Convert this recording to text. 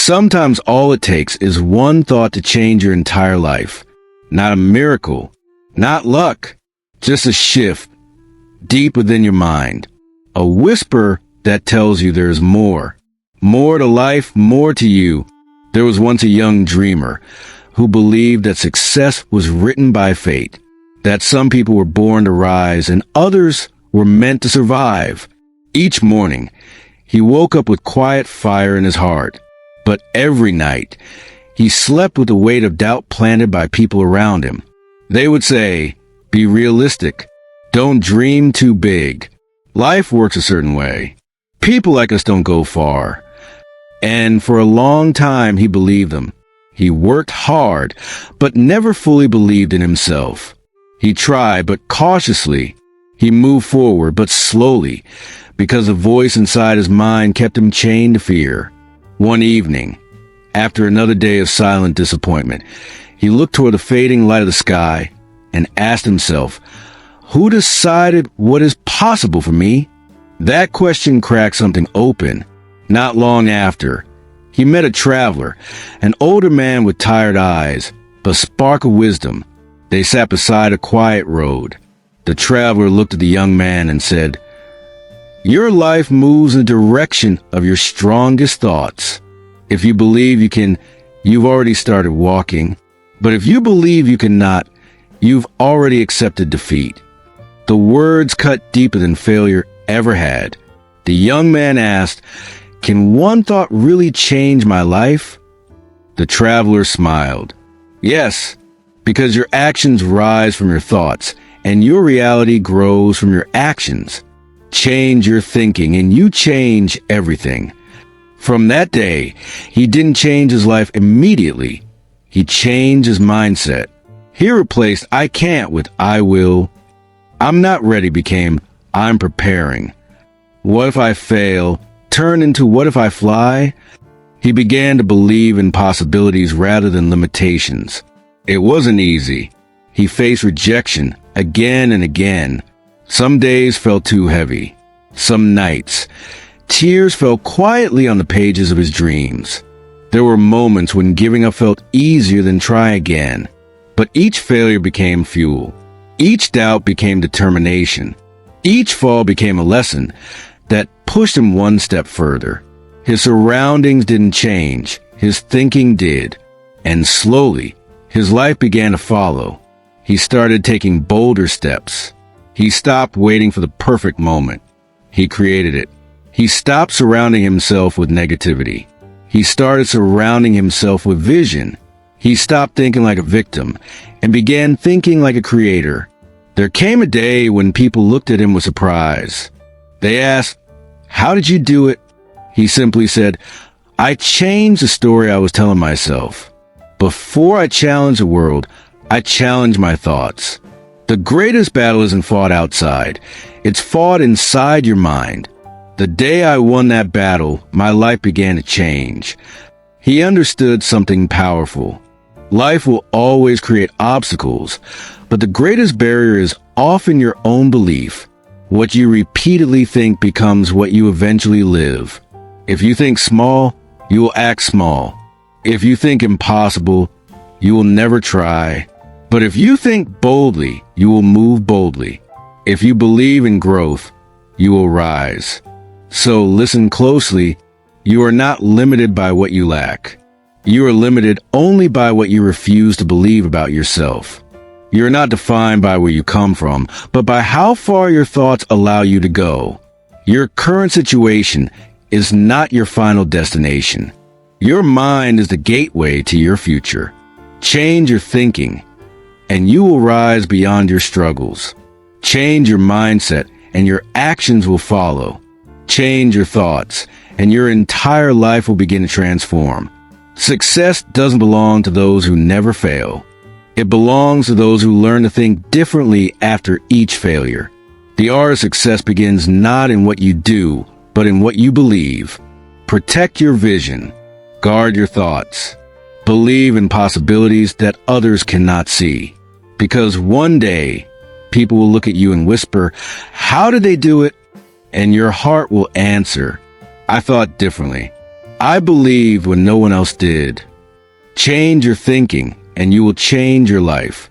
Sometimes all it takes is one thought to change your entire life. Not a miracle, not luck, just a shift deep within your mind. A whisper that tells you there's more. More to life, more to you. There was once a young dreamer who believed that success was written by fate, that some people were born to rise and others were meant to survive. Each morning, he woke up with quiet fire in his heart. But every night, he slept with the weight of doubt planted by people around him. They would say, "Be realistic. Don't dream too big. Life works a certain way. People like us don't go far." And for a long time, he believed them. He worked hard, but never fully believed in himself. He tried, but cautiously. He moved forward, but slowly, because the voice inside his mind kept him chained to fear. One evening, after another day of silent disappointment, he looked toward the fading light of the sky and asked himself, "Who decided what is possible for me?" That question cracked something open. Not long after, he met a traveler, an older man with tired eyes, but a spark of wisdom. They sat beside a quiet road. The traveler looked at the young man and said, "Your life moves in the direction of your strongest thoughts. If you believe you can, you've already started walking. But if you believe you cannot, you've already accepted defeat." The words cut deeper than failure ever had. The young man asked, "Can one thought really change my life?" The traveler smiled. "Yes, because your actions rise from your thoughts, and your reality grows from your actions. Change your thinking, and you change everything." From that day, he didn't change his life immediately. He changed his mindset. He replaced "I can't" with "I will." "I'm not ready" became "I'm preparing." "What if I fail?" turned into "What if I fly?" He began to believe in possibilities rather than limitations. It wasn't easy. He faced rejection again and again. Some days felt too heavy. Some nights, tears fell quietly on the pages of his dreams. There were moments when giving up felt easier than trying again. But each failure became fuel. Each doubt became determination. Each fall became a lesson that pushed him one step further. His surroundings didn't change. His thinking did. And slowly, his life began to follow. He started taking bolder steps. He stopped waiting for the perfect moment. He created it. He stopped surrounding himself with negativity. He started surrounding himself with vision. He stopped thinking like a victim and began thinking like a creator. There came a day when people looked at him with surprise. They asked, "How did you do it?" He simply said, "I changed the story I was telling myself. Before I challenged the world, I challenged my thoughts." The greatest battle isn't fought outside. It's fought inside your mind. The day I won that battle, my life began to change. He understood something powerful. Life will always create obstacles, but the greatest barrier is often your own belief. What you repeatedly think becomes what you eventually live. If you think small, you will act small. If you think impossible, you will never try. But if you think boldly, you will move boldly. If you believe in growth, you will rise. So listen closely. You are not limited by what you lack. You are limited only by what you refuse to believe about yourself. You are not defined by where you come from, but by how far your thoughts allow you to go. Your current situation is not your final destination. Your mind is the gateway to your future. Change your thinking, and you will rise beyond your struggles. Change your mindset, and your actions will follow. Change your thoughts, and your entire life will begin to transform. Success doesn't belong to those who never fail. It belongs to those who learn to think differently after each failure. The art of success begins not in what you do, but in what you believe. Protect your vision. Guard your thoughts. Believe in possibilities that others cannot see. Because one day, people will look at you and whisper, "How did they do it?" And your heart will answer, "I thought differently. I believed when no one else did. Change your thinking, and you will change your life.